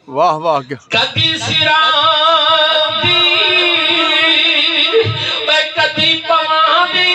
वाह वाह क्या कदी सिरा दी कदी पादी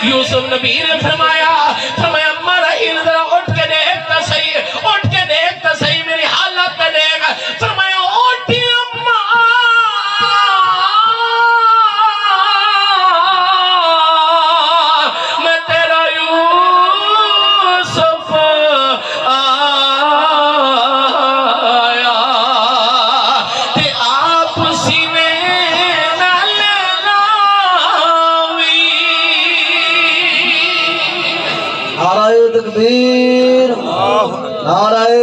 यूसुफ नबी ने फरमाया अम्मा रहील जरा उठ के देखता सही मेरी हालत पे देख। फरमाया उठी अम्मा मैं तेरा यूसुफ आया ते आप सीने नाराए तकबीर नाराए